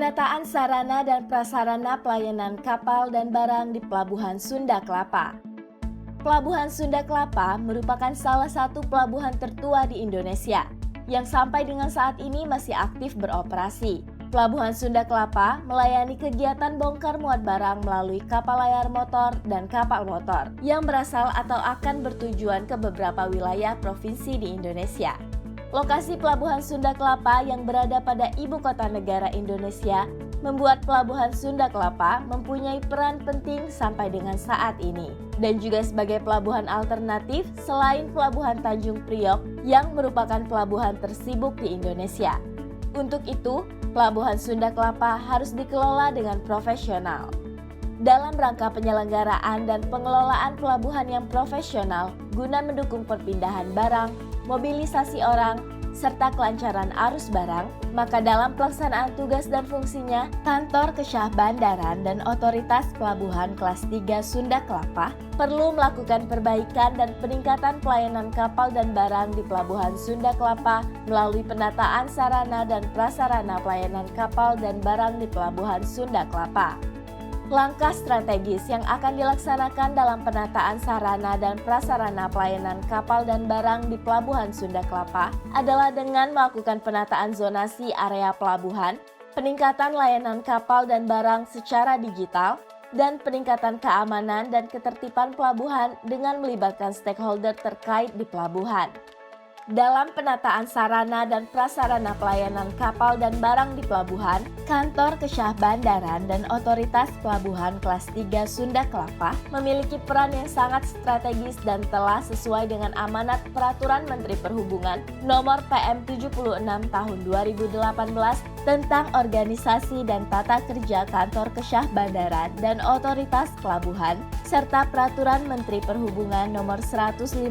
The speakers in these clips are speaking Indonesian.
Penataan sarana dan prasarana pelayanan kapal dan barang di Pelabuhan Sunda Kelapa. Pelabuhan Sunda Kelapa merupakan salah satu pelabuhan tertua di Indonesia yang sampai dengan saat ini masih aktif beroperasi. Pelabuhan Sunda Kelapa melayani kegiatan bongkar muat barang melalui kapal layar motor dan kapal motor yang berasal atau akan bertujuan ke beberapa wilayah provinsi di Indonesia. Lokasi Pelabuhan Sunda Kelapa yang berada pada ibu kota negara Indonesia membuat Pelabuhan Sunda Kelapa mempunyai peran penting sampai dengan saat ini dan juga sebagai pelabuhan alternatif selain Pelabuhan Tanjung Priok yang merupakan pelabuhan tersibuk di Indonesia. Untuk itu, Pelabuhan Sunda Kelapa harus dikelola dengan profesional. Dalam rangka penyelenggaraan dan pengelolaan pelabuhan yang profesional guna mendukung perpindahan barang, mobilisasi orang, serta kelancaran arus barang, maka dalam pelaksanaan tugas dan fungsinya, Kantor Kesyah Bandaran dan Otoritas Pelabuhan Kelas 3 Sunda Kelapa perlu melakukan perbaikan dan peningkatan pelayanan kapal dan barang di Pelabuhan Sunda Kelapa melalui penataan sarana dan prasarana pelayanan kapal dan barang di Pelabuhan Sunda Kelapa. Langkah strategis yang akan dilaksanakan dalam penataan sarana dan prasarana pelayanan kapal dan barang di Pelabuhan Sunda Kelapa adalah dengan melakukan penataan zonasi area pelabuhan, peningkatan layanan kapal dan barang secara digital, dan peningkatan keamanan dan ketertiban pelabuhan dengan melibatkan stakeholder terkait di pelabuhan. Dalam penataan sarana dan prasarana pelayanan kapal dan barang di pelabuhan, Kantor Kesyah Bandaran dan Otoritas Pelabuhan Kelas 3 Sunda Kelapa memiliki peran yang sangat strategis dan telah sesuai dengan amanat Peraturan Menteri Perhubungan Nomor PM 76 Tahun 2018 tentang organisasi dan tata kerja Kantor Kesyah Bandaran dan Otoritas Pelabuhan serta Peraturan Menteri Perhubungan Nomor 152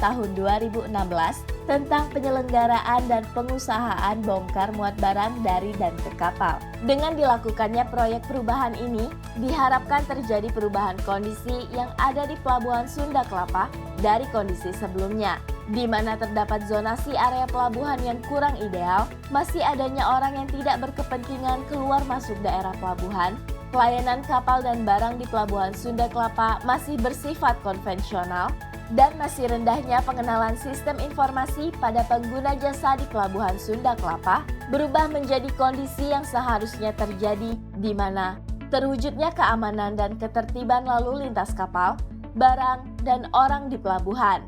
Tahun 2016 tentang penyelenggaraan dan pengusahaan bongkar muat barang dari dan ke kapal. Dengan dilakukannya proyek perubahan ini, diharapkan terjadi perubahan kondisi yang ada di Pelabuhan Sunda Kelapa dari kondisi sebelumnya, di mana terdapat zonasi area pelabuhan yang kurang ideal, masih adanya orang yang tidak berkepentingan keluar masuk daerah pelabuhan, pelayanan kapal dan barang di Pelabuhan Sunda Kelapa masih bersifat konvensional, dan masih rendahnya pengenalan sistem informasi pada pengguna jasa di Pelabuhan Sunda Kelapa berubah menjadi kondisi yang seharusnya terjadi di mana terwujudnya keamanan dan ketertiban lalu lintas kapal, barang, dan orang di pelabuhan.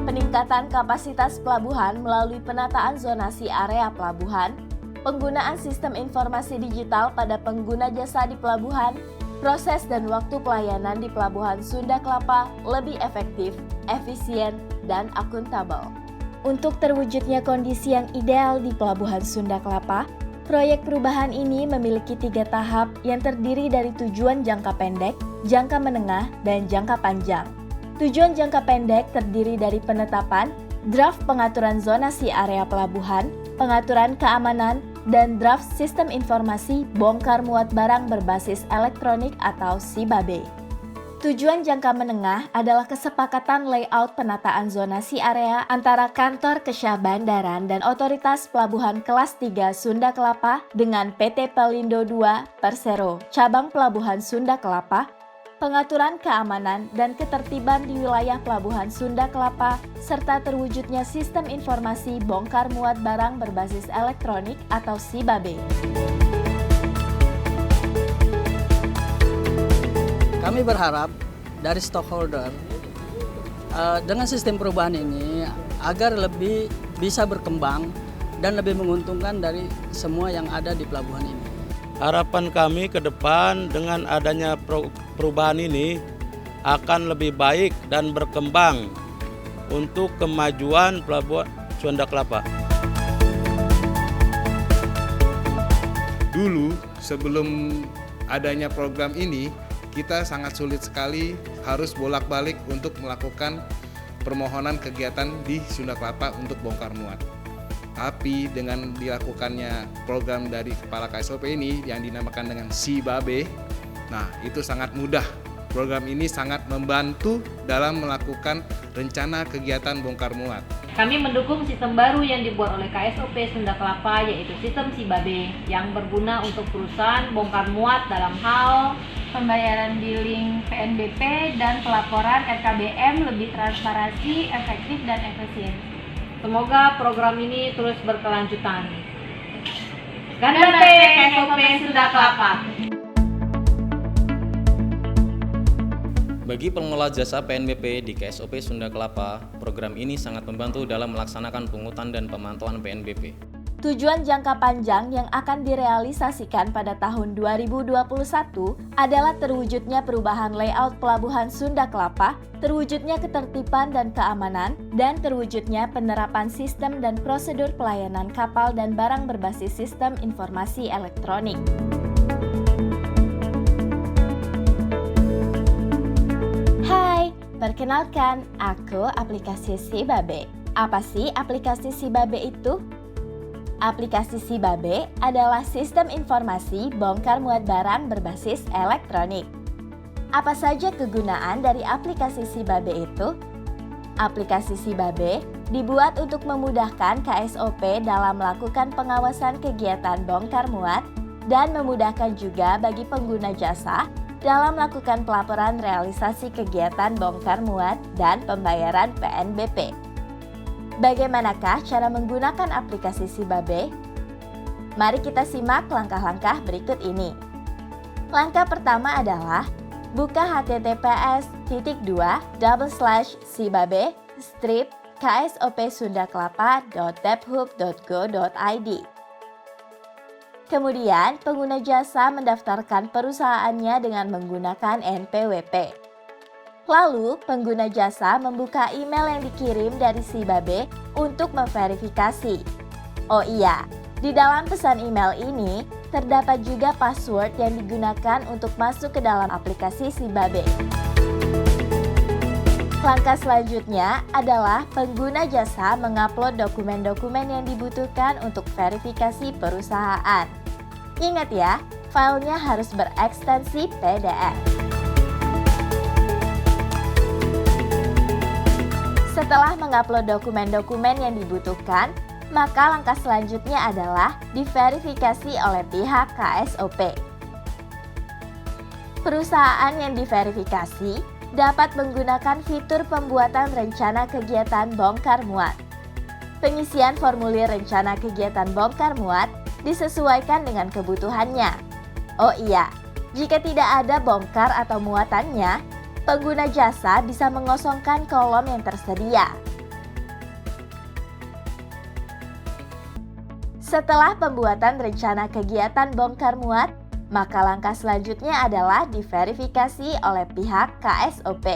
Peningkatan kapasitas pelabuhan melalui penataan zonasi area pelabuhan, penggunaan sistem informasi digital pada pengguna jasa di pelabuhan, proses dan waktu pelayanan di Pelabuhan Sunda Kelapa lebih efektif, efisien, dan akuntabel. Untuk terwujudnya kondisi yang ideal di Pelabuhan Sunda Kelapa, proyek perubahan ini memiliki 3 tahap yang terdiri dari tujuan jangka pendek, jangka menengah, dan jangka panjang. Tujuan jangka pendek terdiri dari penetapan, draft pengaturan zonasi area pelabuhan, pengaturan keamanan, dan draft sistem informasi bongkar muat barang berbasis elektronik atau SIBABE. Tujuan jangka menengah adalah kesepakatan layout penataan zonasi area antara Kantor Kesyah Bandaran dan Otoritas Pelabuhan Kelas 3 Sunda Kelapa dengan PT Pelindo II Persero, Cabang Pelabuhan Sunda Kelapa, pengaturan keamanan dan ketertiban di wilayah Pelabuhan Sunda Kelapa, serta terwujudnya sistem informasi bongkar muat barang berbasis elektronik atau SIBABE. Kami berharap dari stakeholder dengan sistem perubahan ini agar lebih bisa berkembang dan lebih menguntungkan dari semua yang ada di pelabuhan ini. Harapan kami ke depan dengan adanya perubahan ini akan lebih baik dan berkembang untuk kemajuan Pelabuhan Sunda Kelapa. dulu sebelum adanya program ini, kita sangat sulit sekali harus bolak-balik untuk melakukan permohonan kegiatan di Sunda Kelapa untuk bongkar muat. Tapi dengan dilakukannya program dari Kepala KSOP ini yang dinamakan dengan Si Babe, nah itu sangat mudah. Program ini sangat membantu dalam melakukan rencana kegiatan bongkar muat. Kami mendukung sistem baru yang dibuat oleh KSOP Sunda Kelapa, yaitu sistem Si Babe, yang berguna untuk perusahaan bongkar muat dalam hal pembayaran billing PNBP dan pelaporan RKBM lebih transparansi, efektif, dan efisien. Semoga program ini terus berkelanjutan. Gandate KSOP Sunda Kelapa. Bagi pengelola jasa PNBP di KSOP Sunda Kelapa, program ini sangat membantu dalam melaksanakan pungutan dan pemantauan PNBP. Tujuan jangka panjang yang akan direalisasikan pada tahun 2021 adalah terwujudnya perubahan layout Pelabuhan Sunda Kelapa, terwujudnya ketertiban dan keamanan, dan terwujudnya penerapan sistem dan prosedur pelayanan kapal dan barang berbasis sistem informasi elektronik. Hai, perkenalkan, aku aplikasi Si Babe. Apa sih aplikasi Si Babe itu? Aplikasi Si Babe adalah sistem informasi bongkar muat barang berbasis elektronik. Apa saja kegunaan dari aplikasi Si Babe itu? Aplikasi Si Babe dibuat untuk memudahkan KSOP dalam melakukan pengawasan kegiatan bongkar muat dan memudahkan juga bagi pengguna jasa dalam melakukan pelaporan realisasi kegiatan bongkar muat dan pembayaran PNBP. Bagaimanakah cara menggunakan aplikasi Si Babe? Mari kita simak langkah-langkah berikut ini. Langkah pertama adalah buka https://sibabe-ksopsundakelapa.debhub.go.id. Kemudian, pengguna jasa mendaftarkan perusahaannya dengan menggunakan NPWP. Lalu, pengguna jasa membuka email yang dikirim dari Si Babe untuk memverifikasi. Oh iya, di dalam pesan email ini terdapat juga password yang digunakan untuk masuk ke dalam aplikasi Si Babe. Langkah selanjutnya adalah pengguna jasa mengupload dokumen-dokumen yang dibutuhkan untuk verifikasi perusahaan. Ingat ya, filenya harus berekstensi PDF. Setelah mengupload dokumen-dokumen yang dibutuhkan, maka langkah selanjutnya adalah diverifikasi oleh pihak KSOP. Perusahaan yang diverifikasi dapat menggunakan fitur pembuatan rencana kegiatan bongkar muat. Pengisian formulir rencana kegiatan bongkar muat disesuaikan dengan kebutuhannya. Oh iya, jika tidak ada bongkar atau muatannya, pengguna jasa bisa mengosongkan kolom yang tersedia. Setelah pembuatan rencana kegiatan bongkar muat, maka langkah selanjutnya adalah diverifikasi oleh pihak KSOP.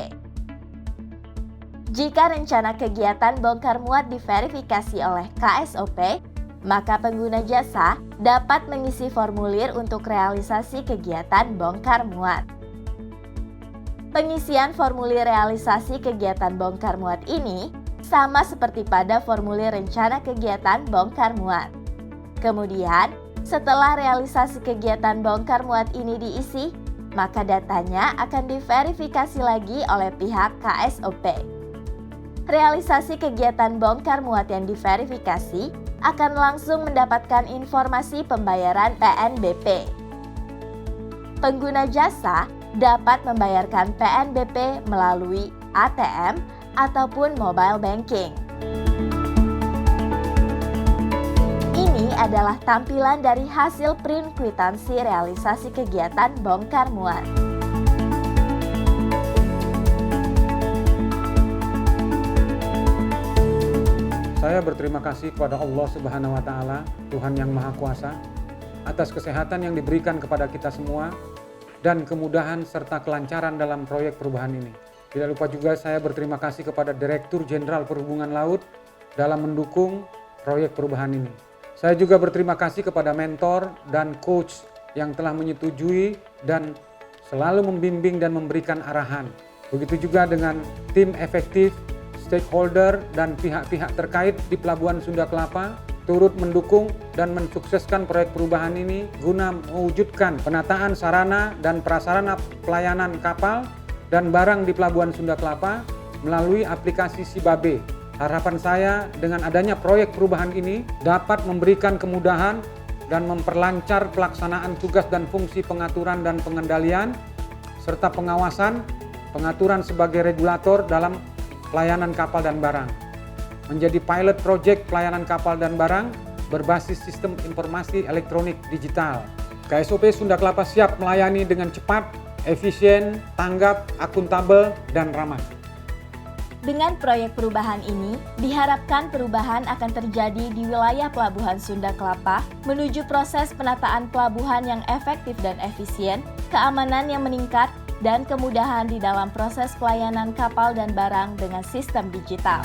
Jika rencana kegiatan bongkar muat diverifikasi oleh KSOP, maka pengguna jasa dapat mengisi formulir untuk realisasi kegiatan bongkar muat. Pengisian formulir realisasi kegiatan bongkar muat ini sama seperti pada formulir rencana kegiatan bongkar muat. Kemudian, setelah realisasi kegiatan bongkar muat ini diisi, maka datanya akan diverifikasi lagi oleh pihak KSOP. Realisasi kegiatan bongkar muat yang diverifikasi akan langsung mendapatkan informasi pembayaran PNBP. Pengguna jasa dapat membayarkan PNBP melalui ATM ataupun mobile banking. Ini adalah tampilan dari hasil print kwitansi realisasi kegiatan bongkar muat. Saya berterima kasih kepada Allah Subhanahu wa Ta'ala, Tuhan yang Maha Kuasa, atas kesehatan yang diberikan kepada kita semua dan kemudahan serta kelancaran dalam proyek perubahan ini. Tidak lupa juga saya berterima kasih kepada Direktur Jenderal Perhubungan Laut dalam mendukung proyek perubahan ini. Saya juga berterima kasih kepada mentor dan coach yang telah menyetujui dan selalu membimbing dan memberikan arahan. Begitu juga dengan tim efektif, stakeholder, dan pihak-pihak terkait di Pelabuhan Sunda Kelapa turut mendukung dan mensukseskan proyek perubahan ini guna mewujudkan penataan sarana dan prasarana pelayanan kapal dan barang di Pelabuhan Sunda Kelapa melalui aplikasi Sibabe. Harapan saya dengan adanya proyek perubahan ini dapat memberikan kemudahan dan memperlancar pelaksanaan tugas dan fungsi pengaturan dan pengendalian serta pengawasan, pengaturan sebagai regulator dalam pelayanan kapal dan barang. Menjadi pilot project pelayanan kapal dan barang berbasis sistem informasi elektronik digital. KSOP Sunda Kelapa siap melayani dengan cepat, efisien, tanggap, akuntabel, dan ramah. Dengan proyek perubahan ini, diharapkan perubahan akan terjadi di wilayah Pelabuhan Sunda Kelapa menuju proses penataan pelabuhan yang efektif dan efisien, keamanan yang meningkat, dan kemudahan di dalam proses pelayanan kapal dan barang dengan sistem digital.